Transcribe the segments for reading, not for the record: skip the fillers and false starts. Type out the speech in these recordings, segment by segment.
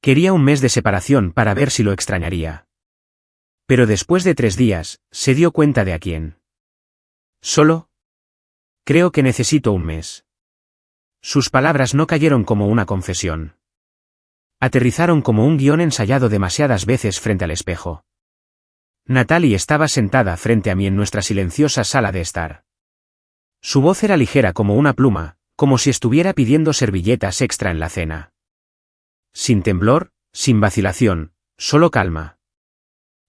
Quería un mes de separación para ver si lo extrañaría. Pero después de 3 días, se dio cuenta de a quién. ¿Solo? Creo que necesito un mes. Sus palabras no cayeron como una confesión. Aterrizaron como un guión ensayado demasiadas veces frente al espejo. Natalie estaba sentada frente a mí en nuestra silenciosa sala de estar. Su voz era ligera como una pluma, como si estuviera pidiendo servilletas extra en la cena. Sin temblor, sin vacilación, solo calma.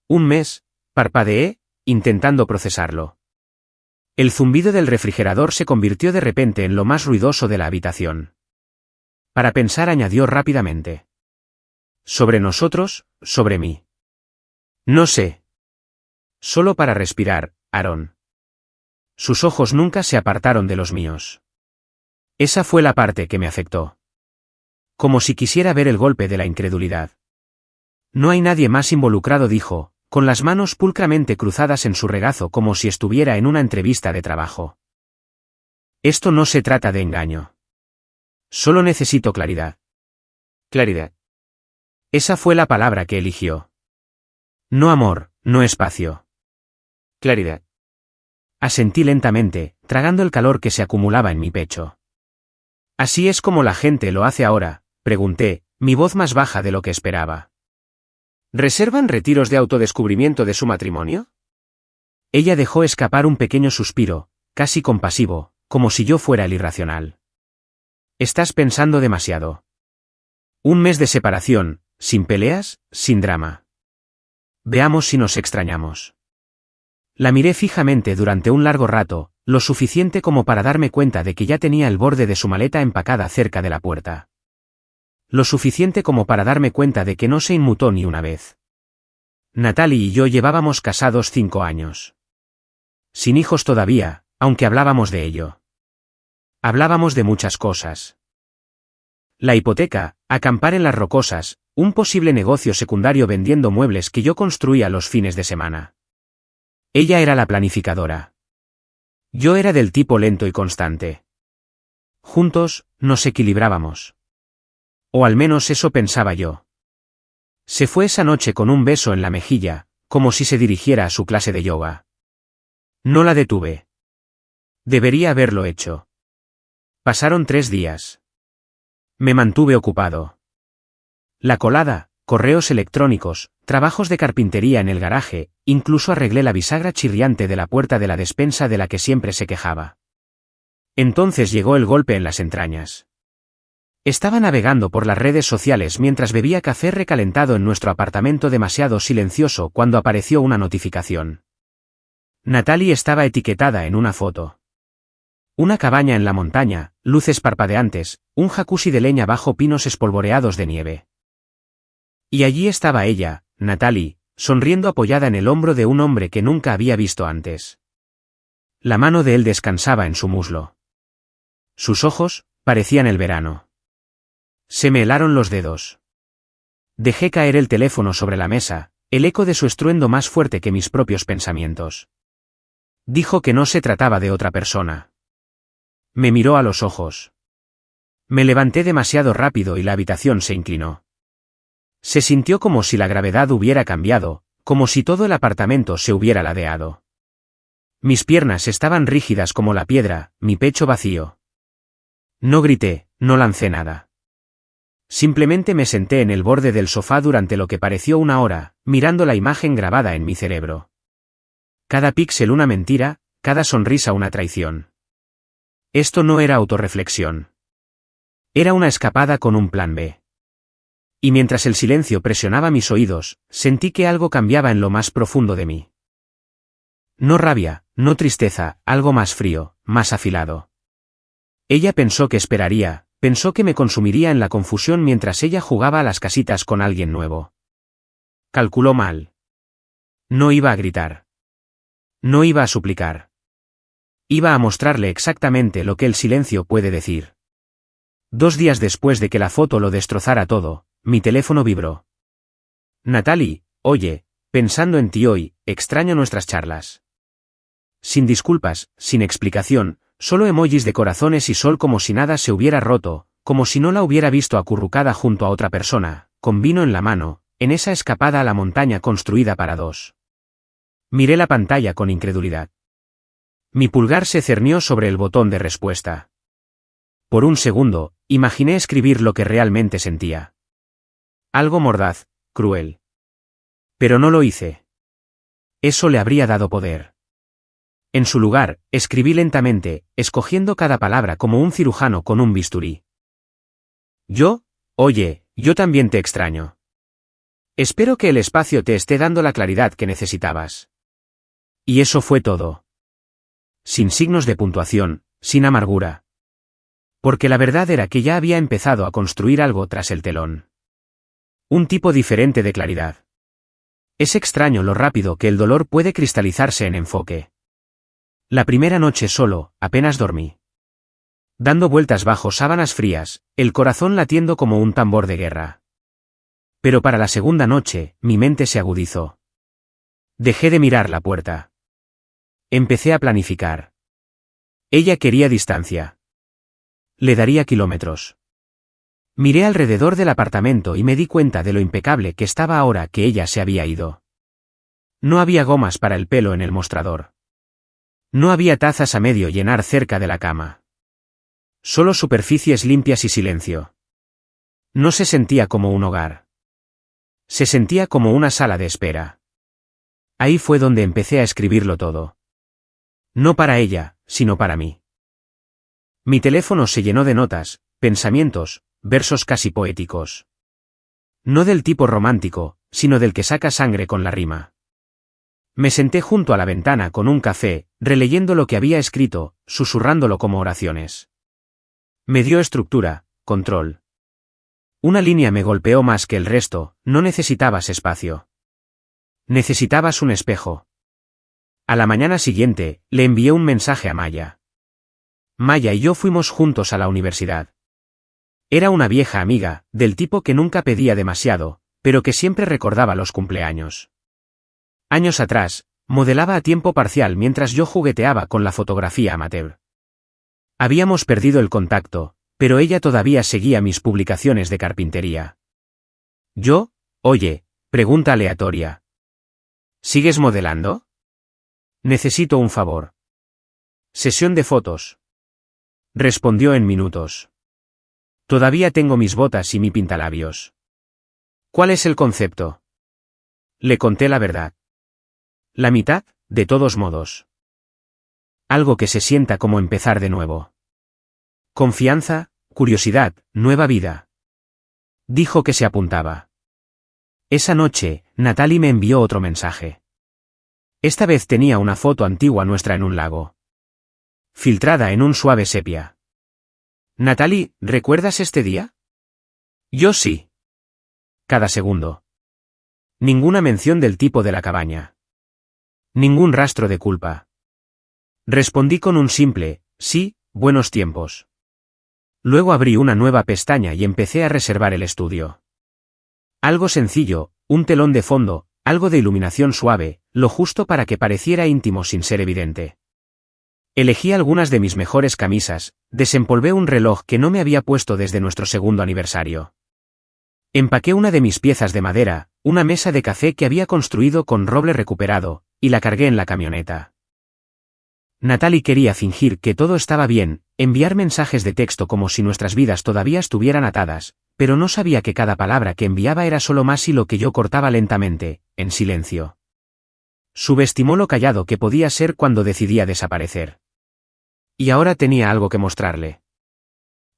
Un mes, parpadeé, intentando procesarlo. El zumbido del refrigerador se convirtió de repente en lo más ruidoso de la habitación. Para pensar, añadió rápidamente. Sobre nosotros, sobre mí. No sé. Solo para respirar, Aaron. Sus ojos nunca se apartaron de los míos. Esa fue la parte que me afectó. Como si quisiera ver el golpe de la incredulidad. No hay nadie más involucrado, dijo, con las manos pulcramente cruzadas en su regazo como si estuviera en una entrevista de trabajo. Esto no se trata de engaño. Solo necesito claridad. Claridad. Esa fue la palabra que eligió. No amor, no espacio. Claridad. Asentí lentamente, tragando el calor que se acumulaba en mi pecho. ¿Así es como la gente lo hace ahora?, pregunté, mi voz más baja de lo que esperaba. ¿Reservan retiros de autodescubrimiento de su matrimonio? Ella dejó escapar un pequeño suspiro, casi compasivo, como si yo fuera el irracional. Estás pensando demasiado. Un mes de separación, sin peleas, sin drama. Veamos si nos extrañamos. La miré fijamente durante un largo rato, lo suficiente como para darme cuenta de que ya tenía el borde de su maleta empacada cerca de la puerta. Lo suficiente como para darme cuenta de que no se inmutó ni una vez. Natalie y yo llevábamos casados 5 años. Sin hijos todavía, aunque hablábamos de ello. Hablábamos de muchas cosas. La hipoteca, acampar en las Rocosas, un posible negocio secundario vendiendo muebles que yo construía los fines de semana. Ella era la planificadora. Yo era del tipo lento y constante. Juntos, nos equilibrábamos. O al menos eso pensaba yo. Se fue esa noche con un beso en la mejilla, como si se dirigiera a su clase de yoga. No la detuve. Debería haberlo hecho. Pasaron 3 días. Me mantuve ocupado. La colada, correos electrónicos, trabajos de carpintería en el garaje, incluso arreglé la bisagra chirriante de la puerta de la despensa de la que siempre se quejaba. Entonces llegó el golpe en las entrañas. Estaba navegando por las redes sociales mientras bebía café recalentado en nuestro apartamento demasiado silencioso cuando apareció una notificación. Natalie estaba etiquetada en una foto. Una cabaña en la montaña, luces parpadeantes, un jacuzzi de leña bajo pinos espolvoreados de nieve. Y allí estaba ella, Natalie, sonriendo apoyada en el hombro de un hombre que nunca había visto antes. La mano de él descansaba en su muslo. Sus ojos, parecían el verano. Se me helaron los dedos. Dejé caer el teléfono sobre la mesa, el eco de su estruendo más fuerte que mis propios pensamientos. Dijo que no se trataba de otra persona. Me miró a los ojos. Me levanté demasiado rápido y la habitación se inclinó. Se sintió como si la gravedad hubiera cambiado, como si todo el apartamento se hubiera ladeado. Mis piernas estaban rígidas como la piedra, mi pecho vacío. No grité, no lancé nada. Simplemente me senté en el borde del sofá durante lo que pareció 1 hora, mirando la imagen grabada en mi cerebro. Cada píxel una mentira, cada sonrisa una traición. Esto no era autorreflexión. Era una escapada con un plan B. Y mientras el silencio presionaba mis oídos, sentí que algo cambiaba en lo más profundo de mí. No rabia, no tristeza, algo más frío, más afilado. Ella pensó que esperaría, pensó que me consumiría en la confusión mientras ella jugaba a las casitas con alguien nuevo. Calculó mal. No iba a gritar. No iba a suplicar. Iba a mostrarle exactamente lo que el silencio puede decir. 2 días después de que la foto lo destrozara todo, mi teléfono vibró. Natalie, oye, pensando en ti hoy, extraño nuestras charlas. Sin disculpas, sin explicación, solo emojis de corazones y sol como si nada se hubiera roto, como si no la hubiera visto acurrucada junto a otra persona, con vino en la mano, en esa escapada a la montaña construida para dos. Miré la pantalla con incredulidad. Mi pulgar se cernió sobre el botón de respuesta. Por un segundo, imaginé escribir lo que realmente sentía. Algo mordaz, cruel. Pero no lo hice. Eso le habría dado poder. En su lugar, escribí lentamente, escogiendo cada palabra como un cirujano con un bisturí. Oye, yo también te extraño. Espero que el espacio te esté dando la claridad que necesitabas. Y eso fue todo. Sin signos de puntuación, sin amargura. Porque la verdad era que ya había empezado a construir algo tras el telón. Un tipo diferente de claridad. Es extraño lo rápido que el dolor puede cristalizarse en enfoque. La primera noche solo, apenas dormí. Dando vueltas bajo sábanas frías, el corazón latiendo como un tambor de guerra. Pero para la segunda noche, mi mente se agudizó. Dejé de mirar la puerta. Empecé a planificar. Ella quería distancia. Le daría kilómetros. Miré alrededor del apartamento y me di cuenta de lo impecable que estaba ahora que ella se había ido. No había gomas para el pelo en el mostrador. No había tazas a medio llenar cerca de la cama. Solo superficies limpias y silencio. No se sentía como un hogar. Se sentía como una sala de espera. Ahí fue donde empecé a escribirlo todo. No para ella, sino para mí. Mi teléfono se llenó de notas, pensamientos, versos casi poéticos. No del tipo romántico, sino del que saca sangre con la rima. Me senté junto a la ventana con un café, releyendo lo que había escrito, susurrándolo como oraciones. Me dio estructura, control. Una línea me golpeó más que el resto, no necesitabas espacio. Necesitabas un espejo. A la mañana siguiente, le envié un mensaje a Maya. Maya y yo fuimos juntos a la universidad. Era una vieja amiga, del tipo que nunca pedía demasiado, pero que siempre recordaba los cumpleaños. Años atrás, modelaba a tiempo parcial mientras yo jugueteaba con la fotografía amateur. Habíamos perdido el contacto, pero ella todavía seguía mis publicaciones de carpintería. Oye, pregunta aleatoria. ¿Sigues modelando? Necesito un favor. Sesión de fotos. Respondió en minutos. Todavía tengo mis botas y mi pintalabios. ¿Cuál es el concepto? Le conté la verdad. La mitad, de todos modos. Algo que se sienta como empezar de nuevo. Confianza, curiosidad, nueva vida. Dijo que se apuntaba. Esa noche, Natalie me envió otro mensaje. Esta vez tenía una foto antigua nuestra en un lago. Filtrada en un suave sepia. Natalie, ¿recuerdas este día? Yo sí. Cada segundo. Ninguna mención del tipo de la cabaña. Ningún rastro de culpa. Respondí con un simple, sí, buenos tiempos. Luego abrí una nueva pestaña y empecé a reservar el estudio. Algo sencillo, un telón de fondo, algo de iluminación suave, lo justo para que pareciera íntimo sin ser evidente. Elegí algunas de mis mejores camisas, desempolvé un reloj que no me había puesto desde nuestro segundo aniversario. Empaqué una de mis piezas de madera, una mesa de café que había construido con roble recuperado, y la cargué en la camioneta. Natalie quería fingir que todo estaba bien, enviar mensajes de texto como si nuestras vidas todavía estuvieran atadas, pero no sabía que cada palabra que enviaba era solo más hilo que yo cortaba lentamente, en silencio. Subestimó lo callado que podía ser cuando decidía desaparecer. Y ahora tenía algo que mostrarle.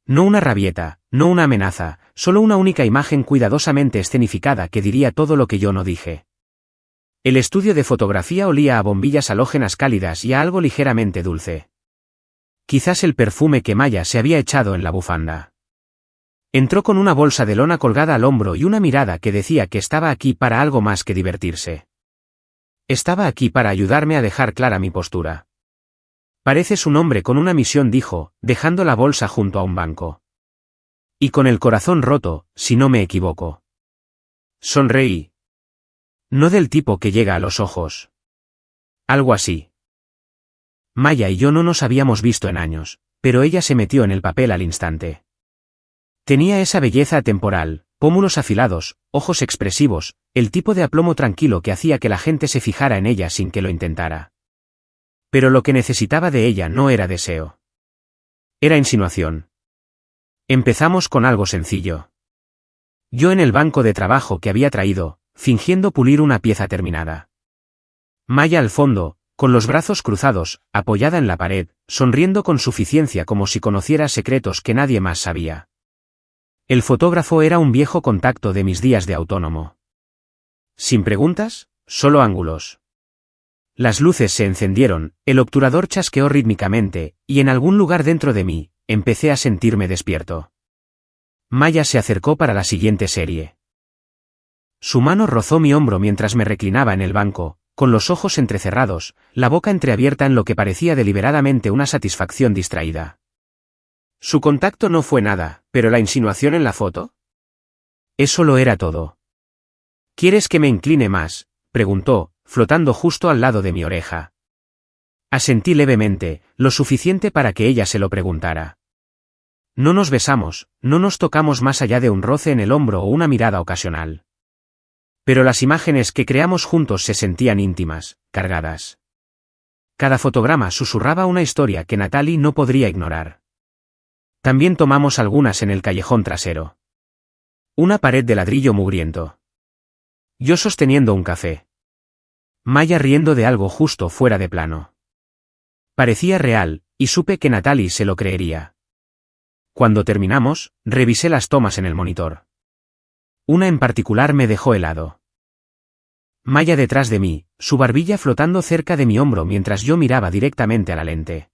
No una rabieta, no una amenaza, solo una única imagen cuidadosamente escenificada que diría todo lo que yo no dije. El estudio de fotografía olía a bombillas halógenas cálidas y a algo ligeramente dulce. Quizás el perfume que Maya se había echado en la bufanda. Entró con una bolsa de lona colgada al hombro y una mirada que decía que estaba aquí para algo más que divertirse. Estaba aquí para ayudarme a dejar clara mi postura. Pareces un hombre con una misión, dijo, dejando la bolsa junto a un banco. Y con el corazón roto, si no me equivoco. Sonreí. No del tipo que llega a los ojos. Algo así. Maya y yo no nos habíamos visto en años, pero ella se metió en el papel al instante. Tenía esa belleza atemporal, pómulos afilados, ojos expresivos, el tipo de aplomo tranquilo que hacía que la gente se fijara en ella sin que lo intentara. Pero lo que necesitaba de ella no era deseo. Era insinuación. Empezamos con algo sencillo. Yo en el banco de trabajo que había traído, fingiendo pulir una pieza terminada. Maya al fondo, con los brazos cruzados, apoyada en la pared, sonriendo con suficiencia como si conociera secretos que nadie más sabía. El fotógrafo era un viejo contacto de mis días de autónomo. Sin preguntas, solo ángulos. Las luces se encendieron, el obturador chasqueó rítmicamente, y en algún lugar dentro de mí, empecé a sentirme despierto. Maya se acercó para la siguiente serie. Su mano rozó mi hombro mientras me reclinaba en el banco, con los ojos entrecerrados, la boca entreabierta en lo que parecía deliberadamente una satisfacción distraída. Su contacto no fue nada, pero la insinuación en la foto. Eso lo era todo. ¿Quieres que me incline más?, preguntó, flotando justo al lado de mi oreja. Asentí levemente, lo suficiente para que ella se lo preguntara. No nos besamos, no nos tocamos más allá de un roce en el hombro o una mirada ocasional. Pero las imágenes que creamos juntos se sentían íntimas, cargadas. Cada fotograma susurraba una historia que Natalie no podría ignorar. También tomamos algunas en el callejón trasero. Una pared de ladrillo mugriento. Yo sosteniendo un café. Maya riendo de algo justo fuera de plano. Parecía real, y supe que Natalie se lo creería. Cuando terminamos, revisé las tomas en el monitor. Una en particular me dejó helado. Maya detrás de mí, su barbilla flotando cerca de mi hombro mientras yo miraba directamente a la lente.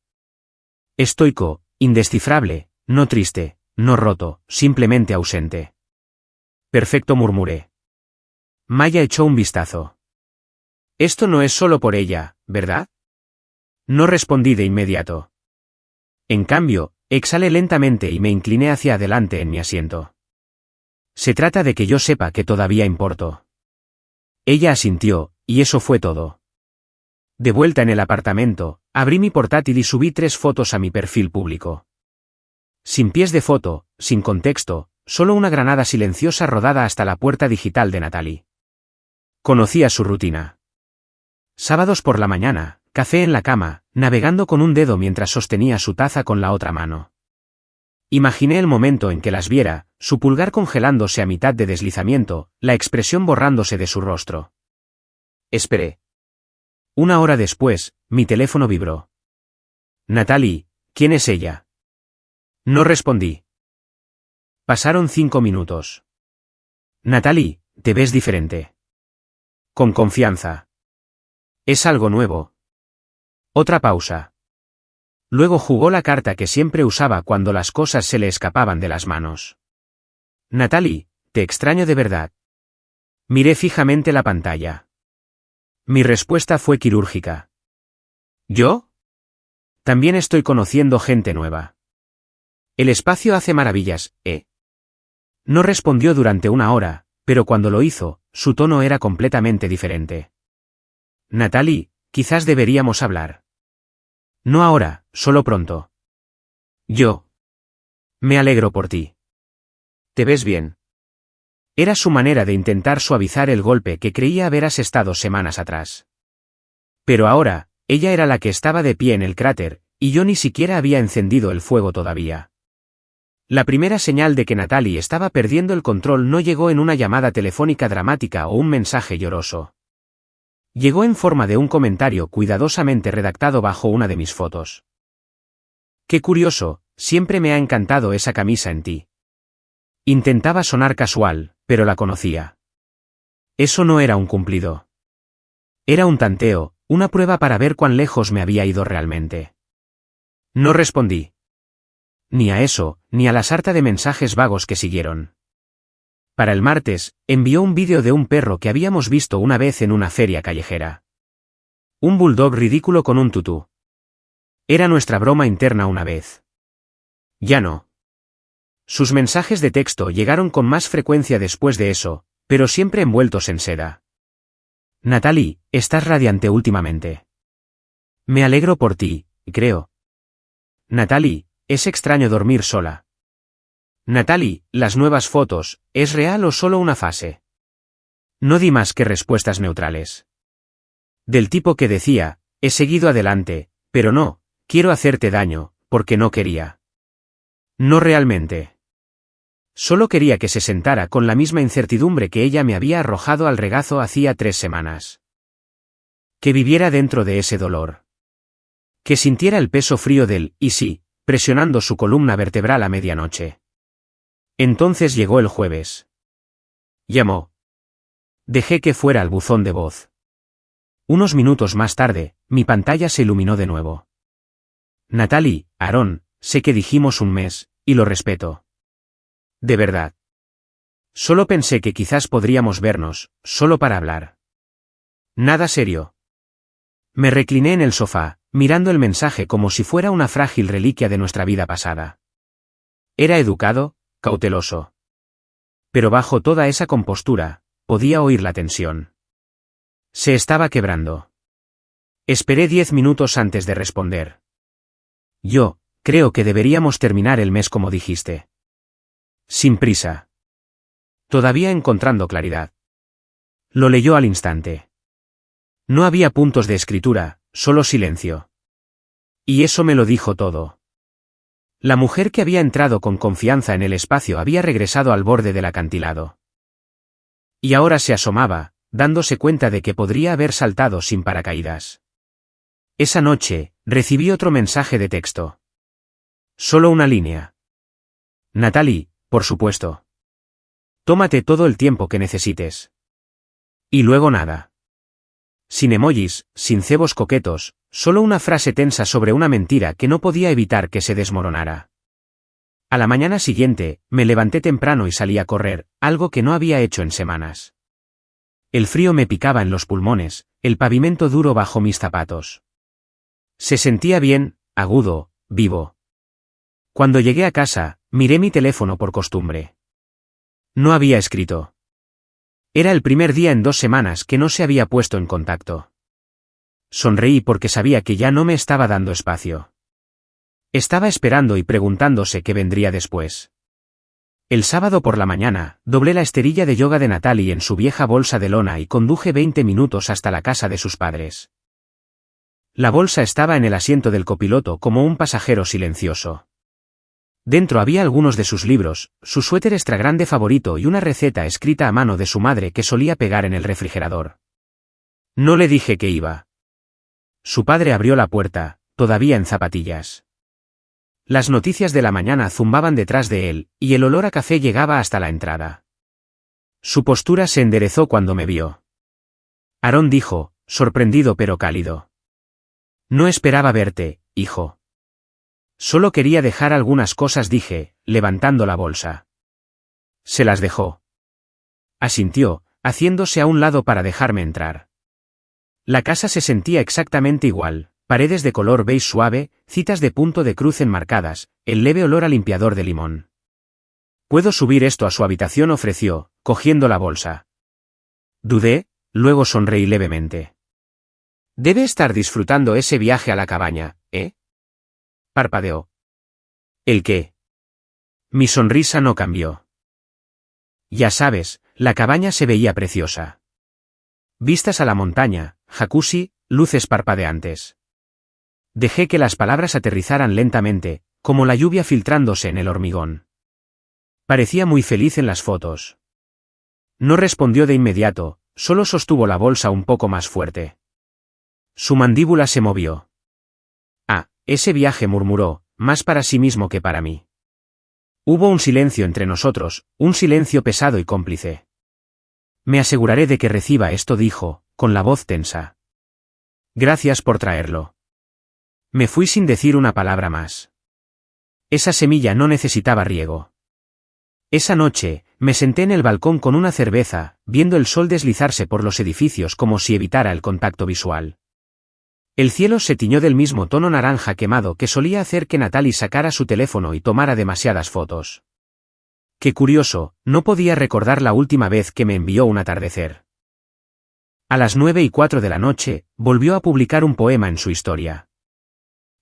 Estoico, indescifrable, no triste, no roto, simplemente ausente. Perfecto, murmuré. Maya echó un vistazo. Esto no es solo por ella, ¿verdad? No respondí de inmediato. En cambio, exhalé lentamente y me incliné hacia adelante en mi asiento. Se trata de que yo sepa que todavía importo. Ella asintió, y eso fue todo. De vuelta en el apartamento, abrí mi portátil y subí 3 fotos a mi perfil público. Sin pies de foto, sin contexto, solo una granada silenciosa rodada hasta la puerta digital de Natalie. Conocía su rutina. Sábados por la mañana, café en la cama, navegando con un dedo mientras sostenía su taza con la otra mano. Imaginé el momento en que las viera, su pulgar congelándose a mitad de deslizamiento, la expresión borrándose de su rostro. Esperé. 1 hora después, mi teléfono vibró. Natalie, ¿quién es ella? No respondí. Pasaron 5 minutos. Natalie, te ves diferente. Con confianza. Es algo nuevo. Otra pausa. Luego jugó la carta que siempre usaba cuando las cosas se le escapaban de las manos. Natalie, te extraño de verdad. Miré fijamente la pantalla. Mi respuesta fue quirúrgica. ¿Yo? También estoy conociendo gente nueva. El espacio hace maravillas, ¿eh? No respondió durante 1 hora, pero cuando lo hizo, su tono era completamente diferente. Natalie, quizás deberíamos hablar. No ahora, solo pronto. Yo. Me alegro por ti. ¿Te ves bien? Era su manera de intentar suavizar el golpe que creía haber asestado semanas atrás. Pero ahora, ella era la que estaba de pie en el cráter, y yo ni siquiera había encendido el fuego todavía. La primera señal de que Natalie estaba perdiendo el control no llegó en una llamada telefónica dramática o un mensaje lloroso. Llegó en forma de un comentario cuidadosamente redactado bajo una de mis fotos. Qué curioso, siempre me ha encantado esa camisa en ti. Intentaba sonar casual, pero la conocía. Eso no era un cumplido. Era un tanteo, una prueba para ver cuán lejos me había ido realmente. No respondí. Ni a eso, ni a la sarta de mensajes vagos que siguieron. Para el martes, envió un vídeo de un perro que habíamos visto una vez en una feria callejera. Un bulldog ridículo con un tutú. Era nuestra broma interna una vez. Ya no. Sus mensajes de texto llegaron con más frecuencia después de eso, pero siempre envueltos en seda. Natalie, estás radiante últimamente. Me alegro por ti, creo. Natalie, es extraño dormir sola. Natalie, ¿las nuevas fotos, es real o solo una fase? No di más que respuestas neutrales. Del tipo que decía, he seguido adelante, pero no, quiero hacerte daño, porque no quería. No realmente. Solo quería que se sentara con la misma incertidumbre que ella me había arrojado al regazo hacía 3 semanas. Que viviera dentro de ese dolor. Que sintiera el peso frío del «y sí», presionando su columna vertebral a medianoche. Entonces llegó el jueves. Llamó. Dejé que fuera al buzón de voz. Unos minutos más tarde, mi pantalla se iluminó de nuevo. Natalie, Aaron, sé que dijimos un mes, y lo respeto. De verdad. Solo pensé que quizás podríamos vernos, solo para hablar. Nada serio. Me recliné en el sofá, mirando el mensaje como si fuera una frágil reliquia de nuestra vida pasada. Era educado, cauteloso. Pero bajo toda esa compostura, podía oír la tensión. Se estaba quebrando. Esperé 10 minutos antes de responder. Yo, creo que deberíamos terminar el mes como dijiste. Sin prisa. Todavía encontrando claridad. Lo leyó al instante. No había puntos de escritura, solo silencio. Y eso me lo dijo todo. La mujer que había entrado con confianza en el espacio había regresado al borde del acantilado. Y ahora se asomaba, dándose cuenta de que podría haber saltado sin paracaídas. Esa noche, recibí otro mensaje de texto. Solo una línea. Natalie, por supuesto. Tómate todo el tiempo que necesites. Y luego nada. Sin emojis, sin cebos coquetos, solo una frase tensa sobre una mentira que no podía evitar que se desmoronara. A la mañana siguiente, me levanté temprano y salí a correr, algo que no había hecho en semanas. El frío me picaba en los pulmones, el pavimento duro bajo mis zapatos. Se sentía bien, agudo, vivo. Cuando llegué a casa, miré mi teléfono por costumbre. No había escrito. Era el primer día en 2 semanas que no se había puesto en contacto. Sonreí porque sabía que ya no me estaba dando espacio. Estaba esperando y preguntándose qué vendría después. El sábado por la mañana, doblé la esterilla de yoga de Natalie en su vieja bolsa de lona y conduje 20 minutos hasta la casa de sus padres. La bolsa estaba en el asiento del copiloto como un pasajero silencioso. Dentro había algunos de sus libros, su suéter extra grande favorito y una receta escrita a mano de su madre que solía pegar en el refrigerador. No le dije que iba. Su padre abrió la puerta, todavía en zapatillas. Las noticias de la mañana zumbaban detrás de él, y el olor a café llegaba hasta la entrada. Su postura se enderezó cuando me vio. Aaron dijo, sorprendido pero cálido. No esperaba verte, hijo. Solo quería dejar algunas cosas, dije, levantando la bolsa. Se las dejó. Asintió, haciéndose a un lado para dejarme entrar. La casa se sentía exactamente igual, paredes de color beige suave, citas de punto de cruz enmarcadas, el leve olor a limpiador de limón. ¿Puedo subir esto a su habitación?, ofreció, cogiendo la bolsa. Dudé, luego sonreí levemente. Debe estar disfrutando ese viaje a la cabaña, ¿eh? Parpadeó. ¿El qué? Mi sonrisa no cambió. Ya sabes, la cabaña se veía preciosa. Vistas a la montaña, jacuzzi, luces parpadeantes. Dejé que las palabras aterrizaran lentamente, como la lluvia filtrándose en el hormigón. Parecía muy feliz en las fotos. No respondió de inmediato, solo sostuvo la bolsa un poco más fuerte. Su mandíbula se movió. Ese viaje, murmuró, más para sí mismo que para mí. Hubo un silencio entre nosotros, un silencio pesado y cómplice. Me aseguraré de que reciba esto, dijo, con la voz tensa. Gracias por traerlo. Me fui sin decir una palabra más. Esa semilla no necesitaba riego. Esa noche, me senté en el balcón con una cerveza, viendo el sol deslizarse por los edificios como si evitara el contacto visual. El cielo se tiñó del mismo tono naranja quemado que solía hacer que Natalie sacara su teléfono y tomara demasiadas fotos. Qué curioso, no podía recordar la última vez que me envió un atardecer. A las 9:04 de la noche, volvió a publicar un poema en su historia.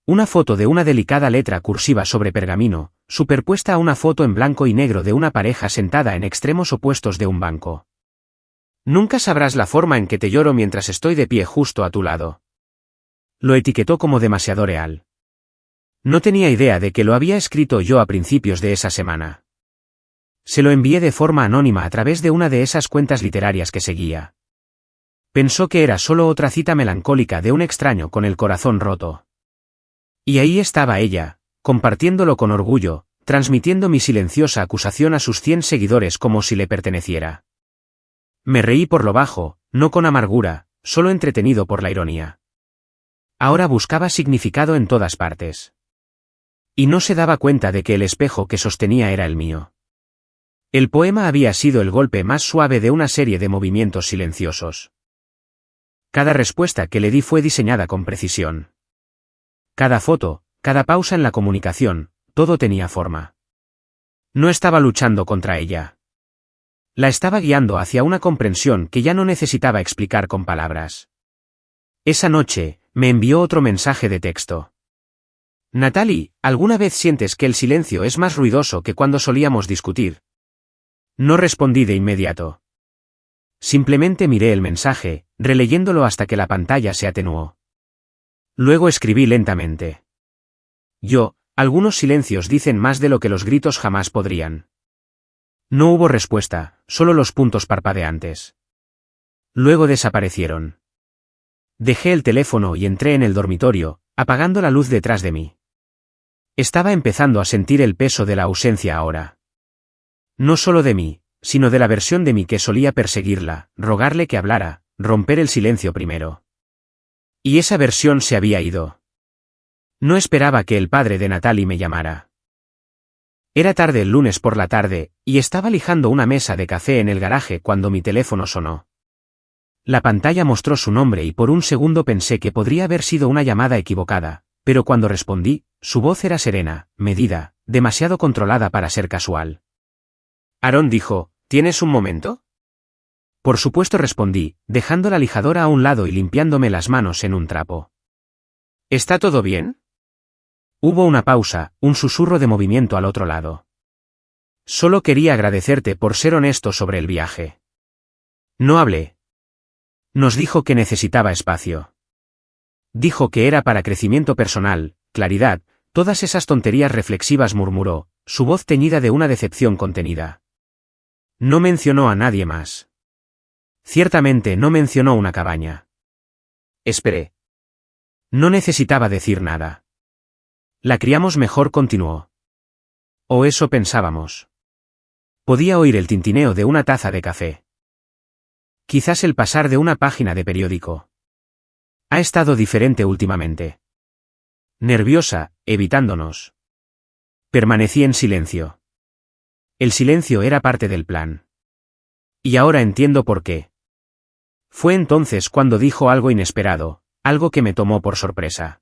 Una foto de una delicada letra cursiva sobre pergamino, superpuesta a una foto en blanco y negro de una pareja sentada en extremos opuestos de un banco. Nunca sabrás la forma en que te lloro mientras estoy de pie justo a tu lado. Lo etiquetó como demasiado real. No tenía idea de que lo había escrito yo a principios de esa semana. Se lo envié de forma anónima a través de una de esas cuentas literarias que seguía. Pensó que era solo otra cita melancólica de un extraño con el corazón roto. Y ahí estaba ella, compartiéndolo con orgullo, transmitiendo mi silenciosa acusación a sus 100 seguidores como si le perteneciera. Me reí por lo bajo, no con amargura, solo entretenido por la ironía. Ahora buscaba significado en todas partes. Y no se daba cuenta de que el espejo que sostenía era el mío. El poema había sido el golpe más suave de una serie de movimientos silenciosos. Cada respuesta que le di fue diseñada con precisión. Cada foto, cada pausa en la comunicación, todo tenía forma. No estaba luchando contra ella. La estaba guiando hacia una comprensión que ya no necesitaba explicar con palabras. Esa noche, me envió otro mensaje de texto. Natalie, ¿alguna vez sientes que el silencio es más ruidoso que cuando solíamos discutir? No respondí de inmediato. Simplemente miré el mensaje, releyéndolo hasta que la pantalla se atenuó. Luego escribí lentamente. Algunos silencios dicen más de lo que los gritos jamás podrían. No hubo respuesta, solo los puntos parpadeantes. Luego desaparecieron. Dejé el teléfono y entré en el dormitorio, apagando la luz detrás de mí. Estaba empezando a sentir el peso de la ausencia ahora. No solo de mí, sino de la versión de mí que solía perseguirla, rogarle que hablara, romper el silencio primero. Y esa versión se había ido. No esperaba que el padre de Natalie me llamara. Era tarde el lunes por la tarde, y estaba lijando una mesa de café en el garaje cuando mi teléfono sonó. La pantalla mostró su nombre y por un segundo pensé que podría haber sido una llamada equivocada, pero cuando respondí, su voz era serena, medida, demasiado controlada para ser casual. Aaron dijo, ¿tienes un momento? Por supuesto respondí, dejando la lijadora a un lado y limpiándome las manos en un trapo. ¿Está todo bien? Hubo una pausa, un susurro de movimiento al otro lado. Solo quería agradecerte por ser honesto sobre el viaje. No hablé. Nos dijo que necesitaba espacio. Dijo que era para crecimiento personal, claridad, todas esas tonterías reflexivas murmuró, su voz teñida de una decepción contenida. No mencionó a nadie más. Ciertamente no mencionó una cabaña. Esperé. No necesitaba decir nada. La criamos mejor, continuó. O eso pensábamos. Podía oír el tintineo de una taza de café. Quizás el pasar de una página de periódico. Ha estado diferente últimamente. Nerviosa, evitándonos. Permanecí en silencio. El silencio era parte del plan. Y ahora entiendo por qué. Fue entonces cuando dijo algo inesperado, algo que me tomó por sorpresa.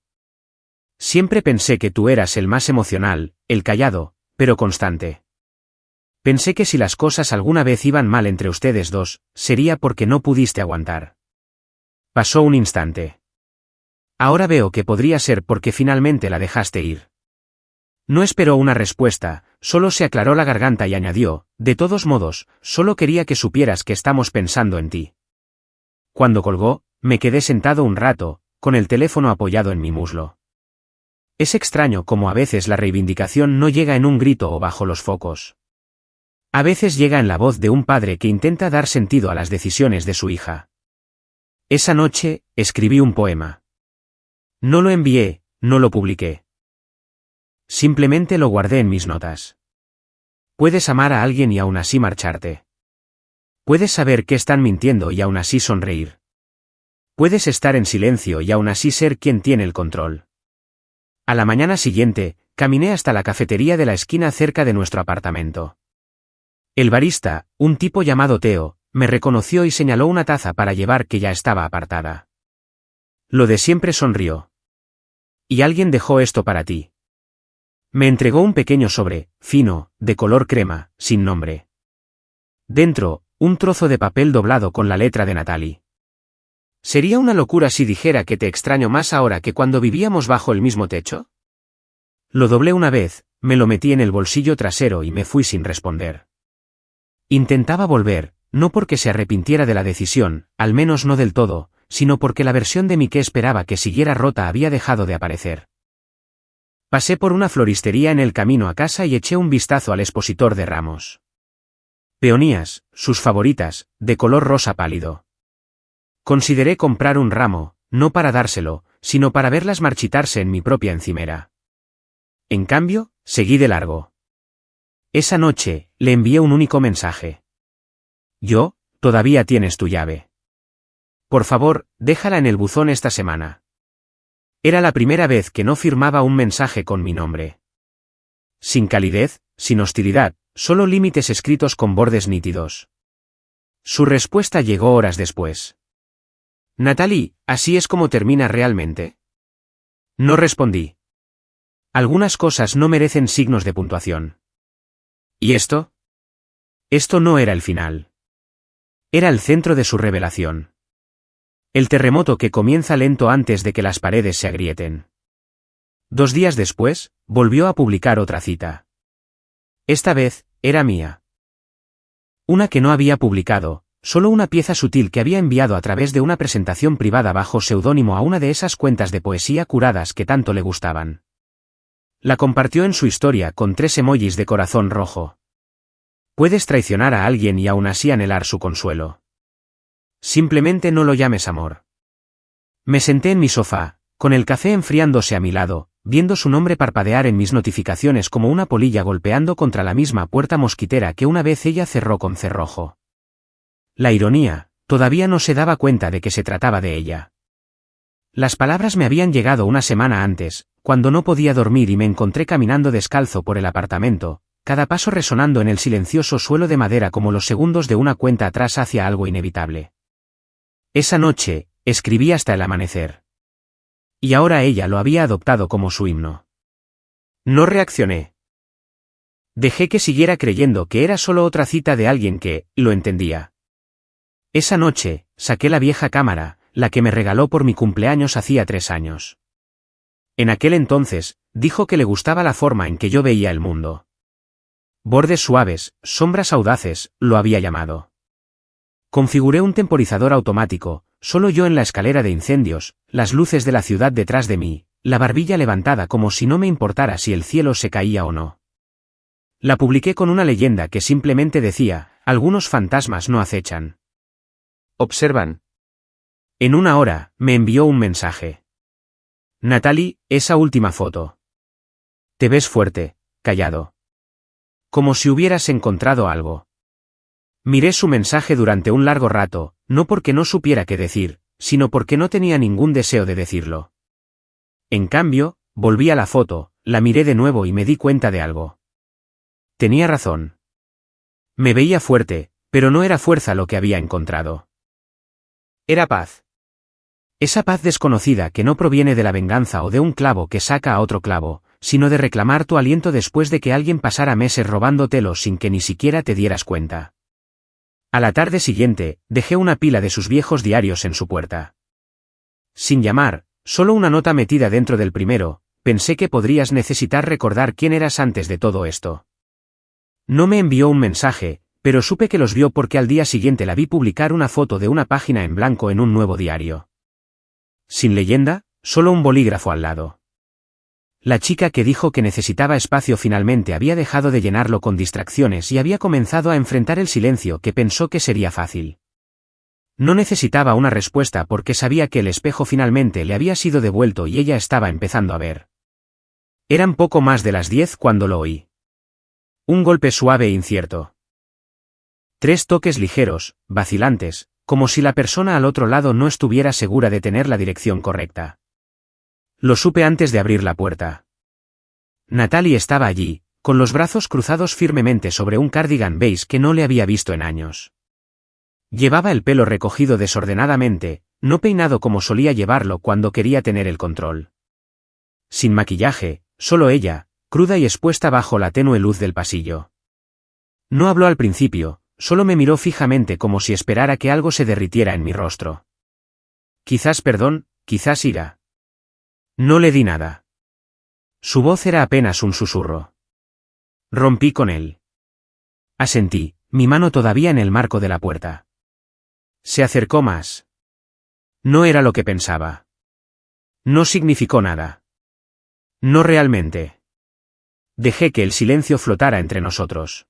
Siempre pensé que tú eras el más emocional, el callado, pero constante. Pensé que si las cosas alguna vez iban mal entre ustedes dos, sería porque no pudiste aguantar. Pasó un instante. Ahora veo que podría ser porque finalmente la dejaste ir. No esperó una respuesta, solo se aclaró la garganta y añadió, de todos modos, solo quería que supieras que estamos pensando en ti. Cuando colgó, me quedé sentado un rato, con el teléfono apoyado en mi muslo. Es extraño cómo a veces la reivindicación no llega en un grito o bajo los focos. A veces llega en la voz de un padre que intenta dar sentido a las decisiones de su hija. Esa noche, escribí un poema. No lo envié, no lo publiqué. Simplemente lo guardé en mis notas. Puedes amar a alguien y aún así marcharte. Puedes saber que están mintiendo y aún así sonreír. Puedes estar en silencio y aún así ser quien tiene el control. A la mañana siguiente, caminé hasta la cafetería de la esquina cerca de nuestro apartamento. El barista, un tipo llamado Theo, me reconoció y señaló una taza para llevar que ya estaba apartada. Lo de siempre, sonrió. Y alguien dejó esto para ti. Me entregó un pequeño sobre, fino, de color crema, sin nombre. Dentro, un trozo de papel doblado con la letra de Natalie. ¿Sería una locura si dijera que te extraño más ahora que cuando vivíamos bajo el mismo techo? Lo doblé una vez, me lo metí en el bolsillo trasero y me fui sin responder. Intentaba volver, no porque se arrepintiera de la decisión, al menos no del todo, sino porque la versión de mí que esperaba que siguiera rota había dejado de aparecer. Pasé por una floristería en el camino a casa y eché un vistazo al expositor de ramos. Peonías, sus favoritas, de color rosa pálido. Consideré comprar un ramo, no para dárselo, sino para verlas marchitarse en mi propia encimera. En cambio, seguí de largo. Esa noche, le envié un único mensaje. Todavía tienes tu llave. Por favor, déjala en el buzón esta semana. Era la primera vez que no firmaba un mensaje con mi nombre. Sin calidez, sin hostilidad, solo límites escritos con bordes nítidos. Su respuesta llegó horas después. Natalie, ¿así es como termina realmente? No respondí. Algunas cosas no merecen signos de puntuación. ¿Y esto? Esto no era el final. Era el centro de su revelación. El terremoto que comienza lento antes de que las paredes se agrieten. 2 días después, volvió a publicar otra cita. Esta vez, era mía. Una que no había publicado, solo una pieza sutil que había enviado a través de una presentación privada bajo seudónimo a una de esas cuentas de poesía curadas que tanto le gustaban. La compartió en su historia con 3 emojis de corazón rojo. Puedes traicionar a alguien y aún así anhelar su consuelo. Simplemente no lo llames amor. Me senté en mi sofá, con el café enfriándose a mi lado, viendo su nombre parpadear en mis notificaciones como una polilla golpeando contra la misma puerta mosquitera que una vez ella cerró con cerrojo. La ironía, todavía no se daba cuenta de que se trataba de ella. Las palabras me habían llegado una semana antes, cuando no podía dormir y me encontré caminando descalzo por el apartamento, cada paso resonando en el silencioso suelo de madera como los segundos de una cuenta atrás hacia algo inevitable. Esa noche, escribí hasta el amanecer. Y ahora ella lo había adoptado como su himno. No reaccioné. Dejé que siguiera creyendo que era solo otra cita de alguien que, lo entendía. Esa noche, saqué la vieja cámara, la que me regaló por mi cumpleaños hacía 3 años. En aquel entonces, dijo que le gustaba la forma en que yo veía el mundo. Bordes suaves, sombras audaces, lo había llamado. Configuré un temporizador automático, solo yo en la escalera de incendios, las luces de la ciudad detrás de mí, la barbilla levantada como si no me importara si el cielo se caía o no. La publiqué con una leyenda que simplemente decía, algunos fantasmas no acechan. Observan. En 1 hora, me envió un mensaje. Natalie, esa última foto. Te ves fuerte, callado. Como si hubieras encontrado algo. Miré su mensaje durante un largo rato, no porque no supiera qué decir, sino porque no tenía ningún deseo de decirlo. En cambio, volví a la foto, la miré de nuevo y me di cuenta de algo. Tenía razón. Me veía fuerte, pero no era fuerza lo que había encontrado. Era paz. Esa paz desconocida que no proviene de la venganza o de un clavo que saca a otro clavo, sino de reclamar tu aliento después de que alguien pasara meses robándotelo sin que ni siquiera te dieras cuenta. A la tarde siguiente, dejé una pila de sus viejos diarios en su puerta. Sin llamar, solo una nota metida dentro del primero, pensé que podrías necesitar recordar quién eras antes de todo esto. No me envió un mensaje, pero supe que los vio porque al día siguiente la vi publicar una foto de una página en blanco en un nuevo diario. Sin leyenda, solo un bolígrafo al lado. La chica que dijo que necesitaba espacio finalmente había dejado de llenarlo con distracciones y había comenzado a enfrentar el silencio que pensó que sería fácil. No necesitaba una respuesta porque sabía que el espejo finalmente le había sido devuelto y ella estaba empezando a ver. Eran poco más de las 10 cuando lo oí. Un golpe suave e incierto. 3 toques ligeros, vacilantes, como si la persona al otro lado no estuviera segura de tener la dirección correcta. Lo supe antes de abrir la puerta. Natalie estaba allí, con los brazos cruzados firmemente sobre un cardigan beige que no le había visto en años. Llevaba el pelo recogido desordenadamente, no peinado como solía llevarlo cuando quería tener el control. Sin maquillaje, solo ella, cruda y expuesta bajo la tenue luz del pasillo. No habló al principio, solo me miró fijamente como si esperara que algo se derritiera en mi rostro. Quizás perdón, quizás ira. No le di nada. Su voz era apenas un susurro. Rompí con él. Asentí, mi mano todavía en el marco de la puerta. Se acercó más. No era lo que pensaba. No significó nada. No realmente. Dejé que el silencio flotara entre nosotros.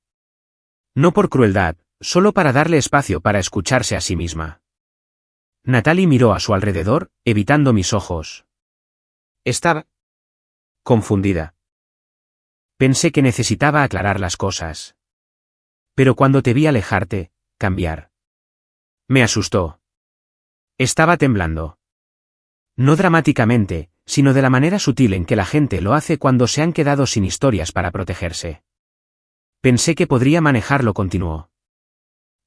No por crueldad, solo para darle espacio para escucharse a sí misma. Natalie miró a su alrededor, evitando mis ojos. Estaba confundida. Pensé que necesitaba aclarar las cosas. Pero cuando te vi alejarte, cambiar. Me asustó. Estaba temblando. No dramáticamente, sino de la manera sutil en que la gente lo hace cuando se han quedado sin historias para protegerse. Pensé que podría manejarlo, continuó.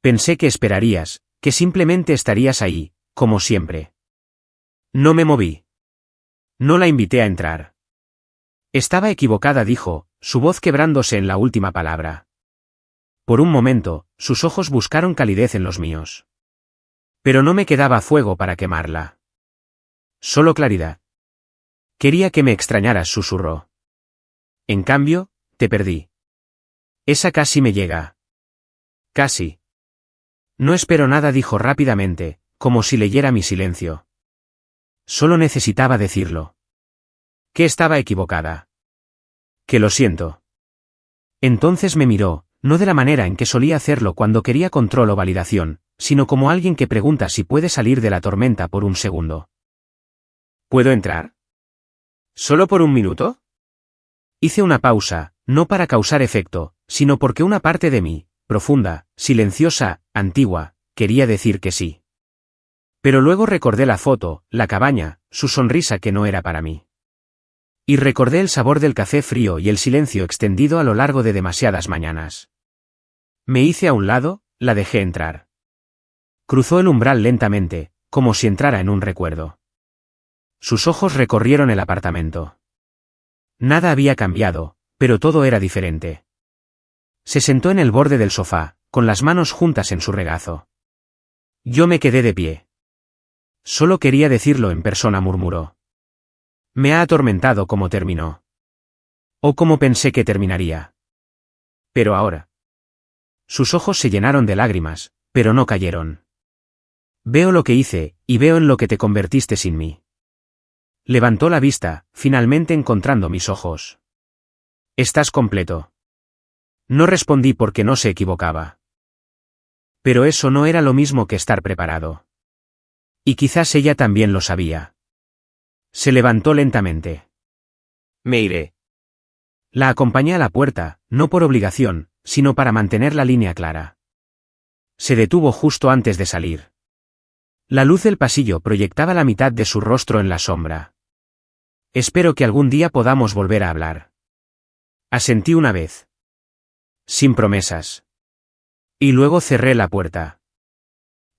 Pensé que esperarías, que simplemente estarías ahí, como siempre. No me moví. No la invité a entrar. Estaba equivocada, dijo, su voz quebrándose en la última palabra. Por un momento, sus ojos buscaron calidez en los míos. Pero no me quedaba fuego para quemarla. Solo claridad. Quería que me extrañaras, susurró. En cambio, te perdí. Esa casi me llega. Casi. No espero nada, dijo rápidamente, como si leyera mi silencio. Solo necesitaba decirlo. Que estaba equivocada. Que lo siento. Entonces me miró, no de la manera en que solía hacerlo cuando quería control o validación, sino como alguien que pregunta si puede salir de la tormenta por un segundo. ¿Puedo entrar? ¿Solo por un minuto? Hice una pausa, no para causar efecto, sino porque una parte de mí, profunda, silenciosa, antigua, quería decir que sí. Pero luego recordé la foto, la cabaña, su sonrisa que no era para mí. Y recordé el sabor del café frío y el silencio extendido a lo largo de demasiadas mañanas. Me hice a un lado, la dejé entrar. Cruzó el umbral lentamente, como si entrara en un recuerdo. Sus ojos recorrieron el apartamento. Nada había cambiado, pero todo era diferente. Se sentó en el borde del sofá, con las manos juntas en su regazo. Yo me quedé de pie. Solo quería decirlo en persona, murmuró. Me ha atormentado cómo terminó. O cómo pensé que terminaría. Pero ahora. Sus ojos se llenaron de lágrimas, pero no cayeron. Veo lo que hice, y veo en lo que te convertiste sin mí. Levantó la vista, finalmente encontrando mis ojos. Estás completo. No respondí porque no se equivocaba. Pero eso no era lo mismo que estar preparado. Y quizás ella también lo sabía. Se levantó lentamente. Me iré. La acompañé a la puerta, no por obligación, sino para mantener la línea clara. Se detuvo justo antes de salir. La luz del pasillo proyectaba la mitad de su rostro en la sombra. Espero que algún día podamos volver a hablar. Asentí una vez. Sin promesas. Y luego cerré la puerta.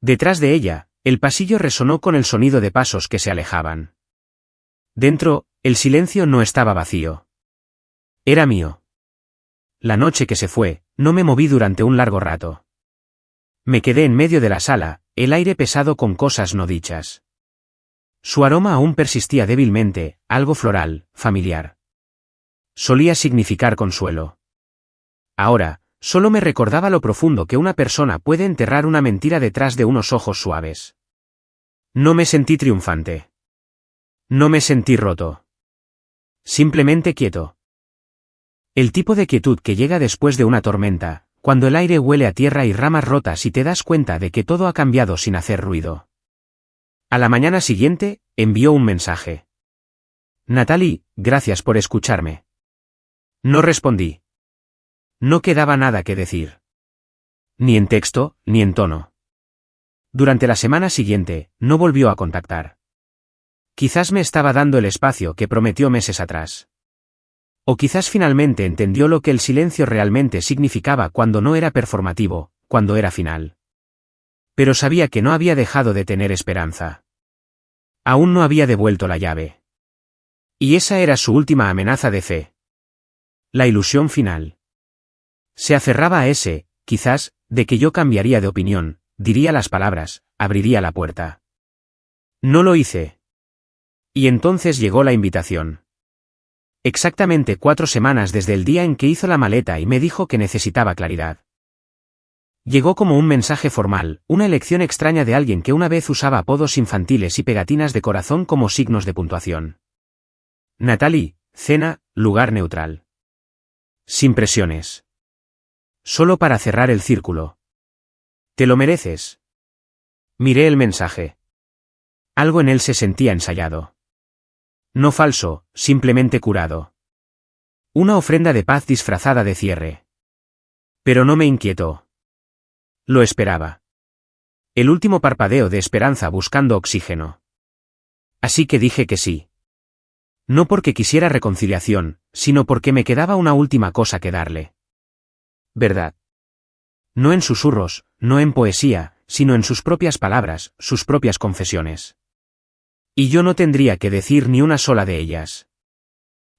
Detrás de ella, el pasillo resonó con el sonido de pasos que se alejaban. Dentro, el silencio no estaba vacío. Era mío. La noche que se fue, no me moví durante un largo rato. Me quedé en medio de la sala, el aire pesado con cosas no dichas. Su aroma aún persistía débilmente, algo floral, familiar. Solía significar consuelo. Ahora, solo me recordaba lo profundo que una persona puede enterrar una mentira detrás de unos ojos suaves. No me sentí triunfante. No me sentí roto. Simplemente quieto. El tipo de quietud que llega después de una tormenta, cuando el aire huele a tierra y ramas rotas y te das cuenta de que todo ha cambiado sin hacer ruido. A la mañana siguiente, envió un mensaje. Natalie, gracias por escucharme. No respondí. No quedaba nada que decir. Ni en texto, ni en tono. Durante la semana siguiente, no volvió a contactar. Quizás me estaba dando el espacio que prometió meses atrás. O quizás finalmente entendió lo que el silencio realmente significaba cuando no era performativo, cuando era final. Pero sabía que no había dejado de tener esperanza. Aún no había devuelto la llave. Y esa era su última amenaza de fe. La ilusión final. Se aferraba a ese, quizás, de que yo cambiaría de opinión, diría las palabras, abriría la puerta. No lo hice. Y entonces llegó la invitación. Exactamente 4 semanas desde el día en que hizo la maleta y me dijo que necesitaba claridad. Llegó como un mensaje formal, una elección extraña de alguien que una vez usaba apodos infantiles y pegatinas de corazón como signos de puntuación. Natalie, cena, lugar neutral. Sin presiones. Solo para cerrar el círculo. Te lo mereces. Miré el mensaje. Algo en él se sentía ensayado. No falso, simplemente curado. Una ofrenda de paz disfrazada de cierre. Pero no me inquietó. Lo esperaba. El último parpadeo de esperanza buscando oxígeno. Así que dije que sí. No porque quisiera reconciliación, sino porque me quedaba una última cosa que darle. ¿Verdad? No en susurros, no en poesía, sino en sus propias palabras, sus propias confesiones. Y yo no tendría que decir ni una sola de ellas.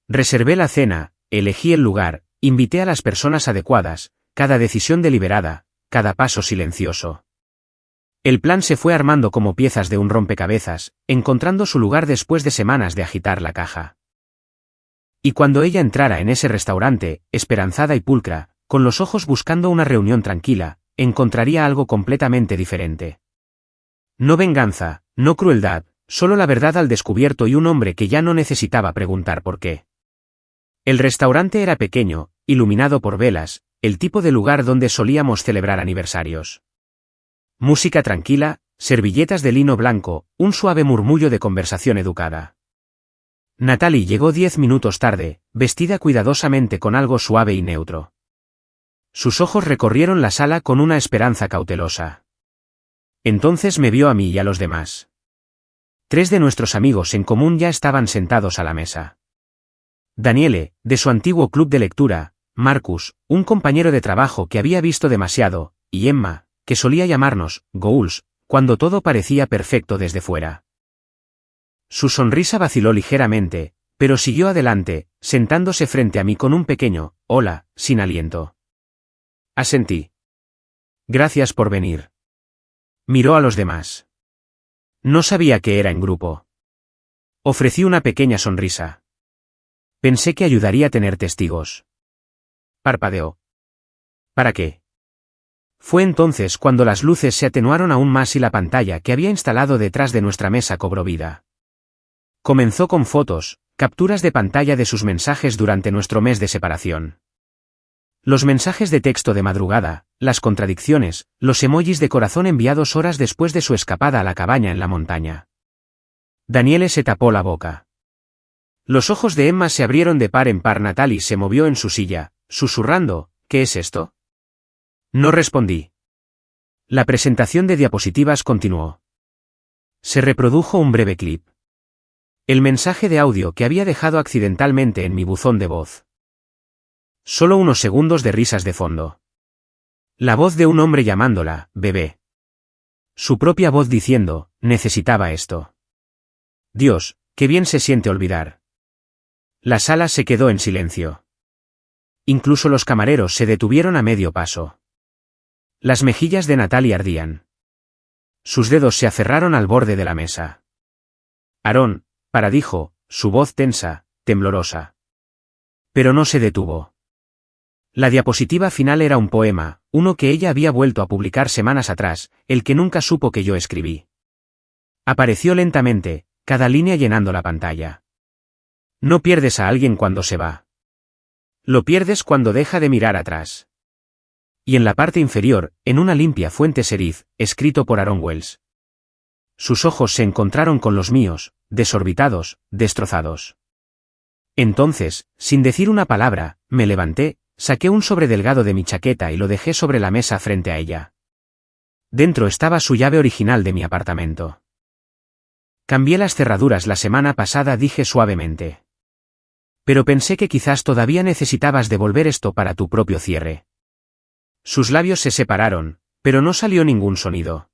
Reservé la cena, elegí el lugar, invité a las personas adecuadas, cada decisión deliberada, cada paso silencioso. El plan se fue armando como piezas de un rompecabezas, encontrando su lugar después de semanas de agitar la caja. Y cuando ella entrara en ese restaurante, esperanzada y pulcra, con los ojos buscando una reunión tranquila, encontraría algo completamente diferente. No venganza, no crueldad, solo la verdad al descubierto y un hombre que ya no necesitaba preguntar por qué. El restaurante era pequeño, iluminado por velas, el tipo de lugar donde solíamos celebrar aniversarios. Música tranquila, servilletas de lino blanco, un suave murmullo de conversación educada. Natalie llegó 10 minutos tarde, vestida cuidadosamente con algo suave y neutro. Sus ojos recorrieron la sala con una esperanza cautelosa. Entonces me vio a mí y a los demás. 3 de nuestros amigos en común ya estaban sentados a la mesa. Daniele, de su antiguo club de lectura, Marcus, un compañero de trabajo que había visto demasiado, y Emma, que solía llamarnos ghouls, cuando todo parecía perfecto desde fuera. Su sonrisa vaciló ligeramente, pero siguió adelante, sentándose frente a mí con un pequeño hola, sin aliento. Asentí. Gracias por venir. Miró a los demás. No sabía que era en grupo. Ofrecí una pequeña sonrisa. Pensé que ayudaría a tener testigos. Parpadeó. ¿Para qué? Fue entonces cuando las luces se atenuaron aún más y la pantalla que había instalado detrás de nuestra mesa cobró vida. Comenzó con fotos, capturas de pantalla de sus mensajes durante nuestro mes de separación. Los mensajes de texto de madrugada, las contradicciones, los emojis de corazón enviados horas después de su escapada a la cabaña en la montaña. Daniele se tapó la boca. Los ojos de Emma se abrieron de par en par. Natalie se movió en su silla, susurrando, ¿qué es esto? No respondí. La presentación de diapositivas continuó. Se reprodujo un breve clip. El mensaje de audio que había dejado accidentalmente en mi buzón de voz. Solo unos segundos de risas de fondo. La voz de un hombre llamándola, bebé. Su propia voz diciendo, necesitaba esto. Dios, qué bien se siente olvidar. La sala se quedó en silencio. Incluso los camareros se detuvieron a medio paso. Las mejillas de Natalie ardían. Sus dedos se aferraron al borde de la mesa. Aarón, dijo, su voz tensa, temblorosa. Pero no se detuvo. La diapositiva final era un poema, uno que ella había vuelto a publicar semanas atrás, el que nunca supo que yo escribí. Apareció lentamente, cada línea llenando la pantalla. No pierdes a alguien cuando se va. Lo pierdes cuando deja de mirar atrás. Y en la parte inferior, en una limpia fuente serif, escrito por Aaron Wells. Sus ojos se encontraron con los míos, desorbitados, destrozados. Entonces, sin decir una palabra, me levanté, saqué un sobre delgado de mi chaqueta y lo dejé sobre la mesa frente a ella. Dentro estaba su llave original de mi apartamento. Cambié las cerraduras la semana pasada, dije suavemente. Pero pensé que quizás todavía necesitabas devolver esto para tu propio cierre. Sus labios se separaron, pero no salió ningún sonido.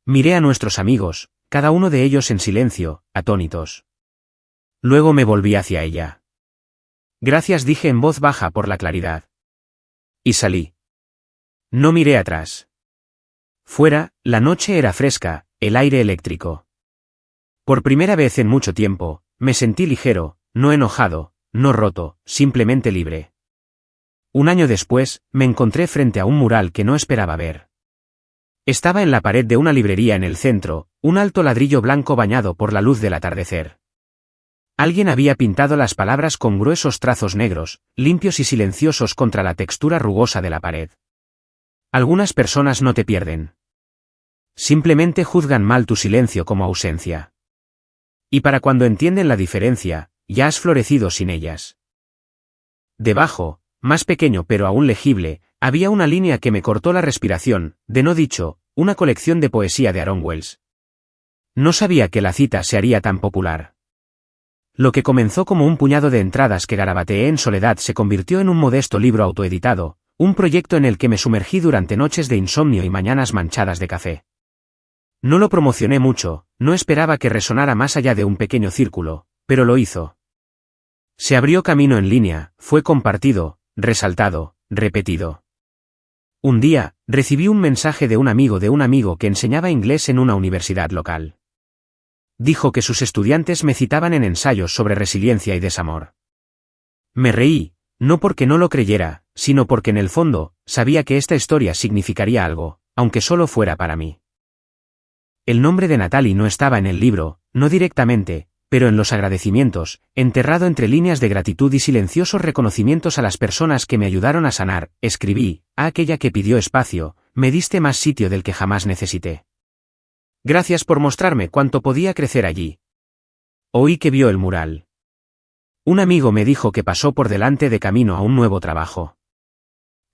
Miré a nuestros amigos, cada uno de ellos en silencio, atónitos. Luego me volví hacia ella. Gracias, dije en voz baja por la claridad. Y salí. No miré atrás. Fuera, la noche era fresca, el aire eléctrico. Por primera vez en mucho tiempo, me sentí ligero, no enojado, no roto, simplemente libre. Un año después, me encontré frente a un mural que no esperaba ver. Estaba en la pared de una librería en el centro, un alto ladrillo blanco bañado por la luz del atardecer. Alguien había pintado las palabras con gruesos trazos negros, limpios y silenciosos contra la textura rugosa de la pared. Algunas personas no te pierden. Simplemente juzgan mal tu silencio como ausencia. Y para cuando entienden la diferencia, ya has florecido sin ellas. Debajo, más pequeño pero aún legible, había una línea que me cortó la respiración, de no dicho, una colección de poesía de Aaron Wells. No sabía que la cita se haría tan popular. Lo que comenzó como un puñado de entradas que garabateé en soledad se convirtió en un modesto libro autoeditado, un proyecto en el que me sumergí durante noches de insomnio y mañanas manchadas de café. No lo promocioné mucho, no esperaba que resonara más allá de un pequeño círculo, pero lo hizo. Se abrió camino en línea, fue compartido, resaltado, repetido. Un día, recibí un mensaje de un amigo que enseñaba inglés en una universidad local. Dijo que sus estudiantes me citaban en ensayos sobre resiliencia y desamor. Me reí, no porque no lo creyera, sino porque en el fondo, sabía que esta historia significaría algo, aunque solo fuera para mí. El nombre de Natalie no estaba en el libro, no directamente, pero en los agradecimientos, enterrado entre líneas de gratitud y silenciosos reconocimientos a las personas que me ayudaron a sanar, escribí, a aquella que pidió espacio, me diste más sitio del que jamás necesité. Gracias por mostrarme cuánto podía crecer allí. Oí que vio el mural. Un amigo me dijo que pasó por delante de camino a un nuevo trabajo.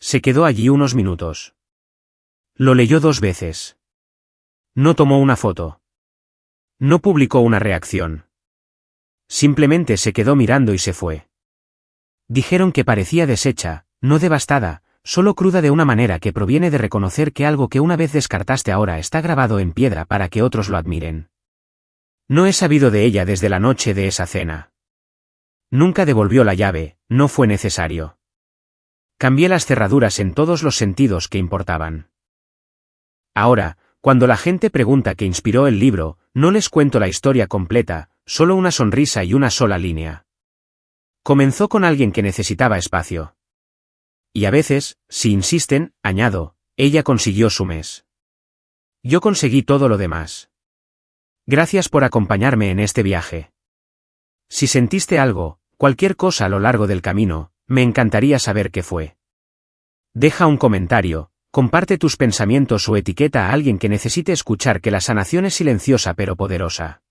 Se quedó allí unos minutos. Lo leyó 2 veces. No tomó una foto. No publicó una reacción. Simplemente se quedó mirando y se fue. Dijeron que parecía deshecha, no devastada, solo cruda de una manera que proviene de reconocer que algo que una vez descartaste ahora está grabado en piedra para que otros lo admiren. No he sabido de ella desde la noche de esa cena. Nunca devolvió la llave, no fue necesario. Cambié las cerraduras en todos los sentidos que importaban. Ahora, cuando la gente pregunta qué inspiró el libro, no les cuento la historia completa, solo una sonrisa y una sola línea. Comenzó con alguien que necesitaba espacio. Y a veces, si insisten, añado, ella consiguió su mes. Yo conseguí todo lo demás. Gracias por acompañarme en este viaje. Si sentiste algo, cualquier cosa a lo largo del camino, me encantaría saber qué fue. Deja un comentario, comparte tus pensamientos o etiqueta a alguien que necesite escuchar que la sanación es silenciosa pero poderosa.